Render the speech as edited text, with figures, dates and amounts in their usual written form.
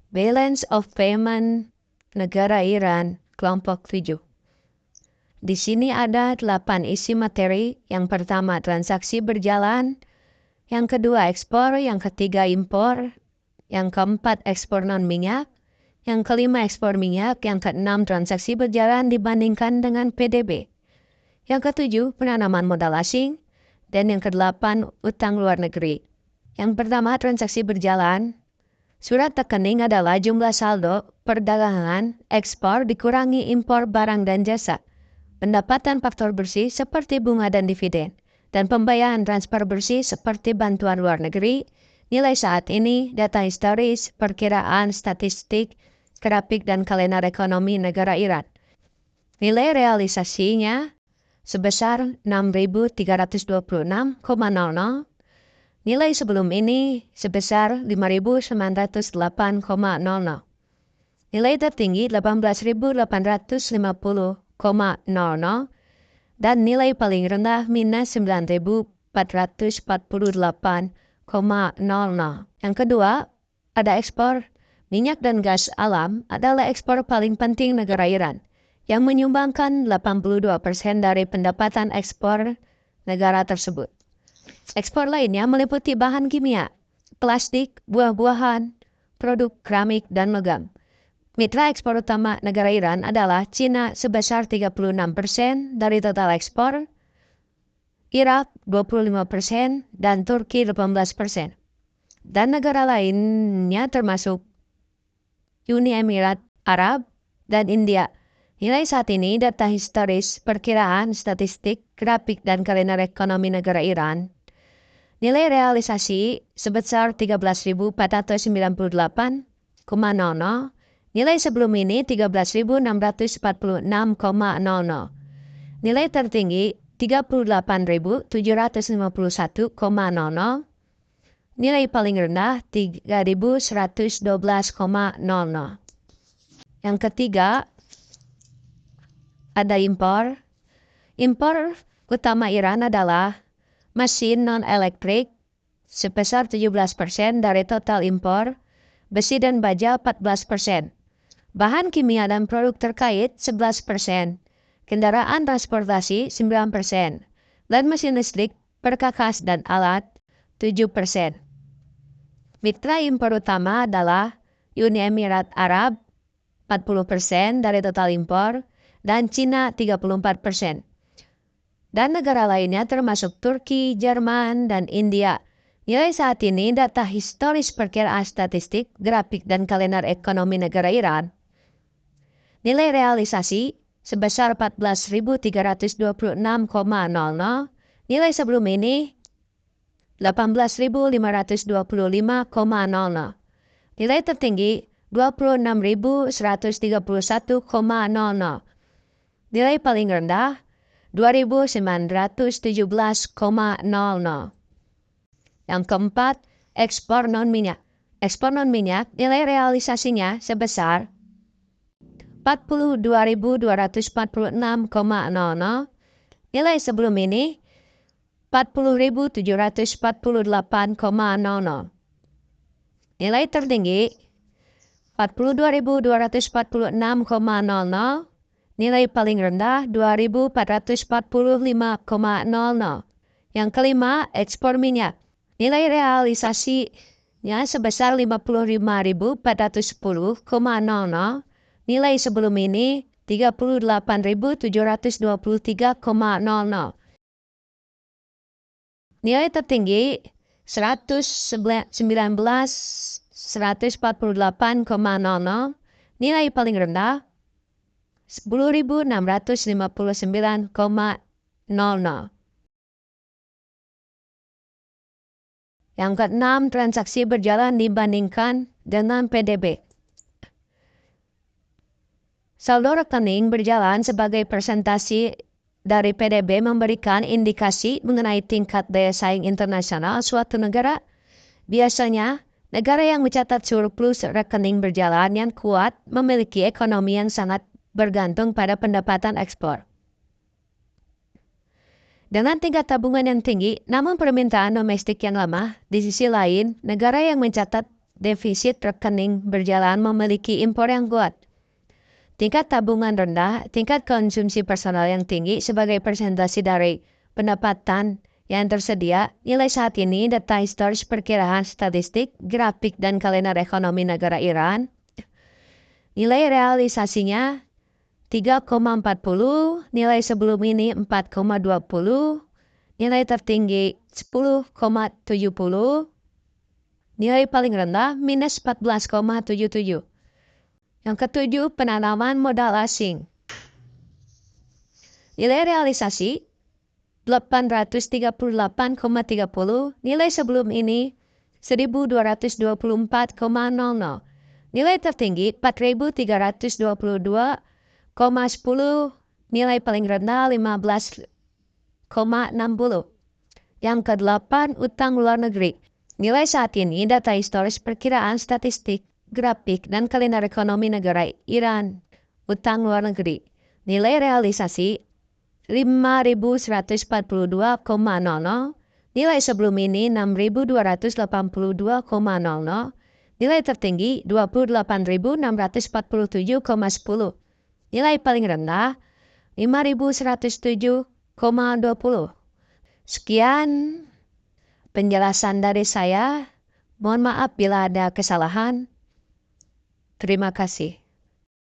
Balance of Payment negara Iran, kelompok 7. Di sini ada 8 isi materi. Yang pertama, transaksi berjalan. Yang kedua, ekspor. Yang ketiga, impor. Yang keempat, ekspor non-minyak. Yang kelima, ekspor minyak. Yang keenam, transaksi berjalan dibandingkan dengan PDB. Yang ketujuh, penanaman modal asing. Dan yang kedelapan, utang luar negeri. Yang pertama, transaksi berjalan. Surat rekening adalah jumlah saldo perdagangan ekspor dikurangi impor barang dan jasa, pendapatan faktor bersih seperti bunga dan dividen, dan pembayaran transfer bersih seperti bantuan luar negeri, nilai saat ini, data historis, perkiraan, statistik, grafik, dan kalender ekonomi negara Iran. Nilai realisasinya sebesar 6.326,00. Nilai sebelum ini sebesar 5.908,00. Nilai tertinggi 18.850,00 dan nilai paling rendah minus 9.448,00. Yang kedua, ada ekspor. Minyak dan gas alam adalah ekspor paling penting negara Iran, yang menyumbangkan 82% dari pendapatan ekspor negara tersebut. Ekspor lainnya meliputi bahan kimia, plastik, buah-buahan, produk keramik, dan logam. Mitra ekspor utama negara Iran adalah Cina sebesar 36% dari total ekspor, Irak 25%, dan Turki 18%. Dan negara lainnya termasuk Uni Emirat Arab dan India. Nilai saat ini data historis, perkiraan, statistik, grafik, dan kalender ekonomi negara Iran. Nilai realisasi sebesar 13.498,00. Nilai sebelum ini 13.646,00. Nilai tertinggi 38.751,00. Nilai paling rendah 3.112,00. Yang ketiga, ada impor. Impor utama Iran adalah mesin non-elektrik sebesar 17% dari total impor, besi dan baja 14%, bahan kimia dan produk terkait 11%, kendaraan transportasi 9%, dan mesin listrik, perkakas dan alat 7%. Mitra impor utama adalah Uni Emirat Arab 40% dari total impor dan Cina 34%. Dan negara lainnya termasuk Turki, Jerman, dan India. Nilai saat ini data historis perkiraan statistik, grafik, dan kalender ekonomi negara Iran. Nilai realisasi sebesar 14.326,00. Nilai sebelum ini 18.525,00. Nilai tertinggi 26.131,00. Nilai paling rendah 2.917,00. Yang keempat, ekspor non-minyak. Ekspor non-minyak nilai realisasinya sebesar 42.246,00. Nilai sebelum ini 40.748,00. Nilai tertinggi 42.246,00. Nilai paling rendah 2.445,00. Yang kelima, ekspor minyak. Nilai realisasinya sebesar 55.410,00. Nilai sebelum ini 38.723,00. Nilai tertinggi 148,00. Nilai paling rendah 10.659,00. Yang keenam, transaksi berjalan dibandingkan dengan PDB. Saldo rekening berjalan sebagai presentasi dari PDB memberikan indikasi mengenai tingkat daya saing internasional suatu negara. Biasanya, negara yang mencatat surplus rekening berjalan yang kuat memiliki ekonomi yang sangat bergantung pada pendapatan ekspor. Dengan tingkat tabungan yang tinggi, namun permintaan domestik yang lemah, di sisi lain, negara yang mencatat defisit rekening berjalan memiliki impor yang kuat. Tingkat tabungan rendah, tingkat konsumsi personal yang tinggi sebagai persentase dari pendapatan yang tersedia, nilai saat ini data historis perkiraan statistik, grafik, dan kalender ekonomi negara Iran. Nilai realisasinya 3,40, nilai sebelum ini 4,20, nilai tertinggi 10,70, nilai paling rendah minus 14,77. Yang ketujuh, penanaman modal asing. Nilai realisasi 838,30, nilai sebelum ini 1224,00. Nilai tertinggi 4322,10, nilai paling rendah 15,60. Yang kedelapan, utang luar negeri. Nilai saat ini data historis perkiraan statistik, grafik, dan kalender ekonomi negara Iran. Utang luar negeri. Nilai realisasi 5.142,00. Nilai sebelum ini 6.282,00. Nilai tertinggi 28.647,10. Nilai paling rendah 5.107,20. Sekian penjelasan dari saya. Mohon maaf bila ada kesalahan. Terima kasih.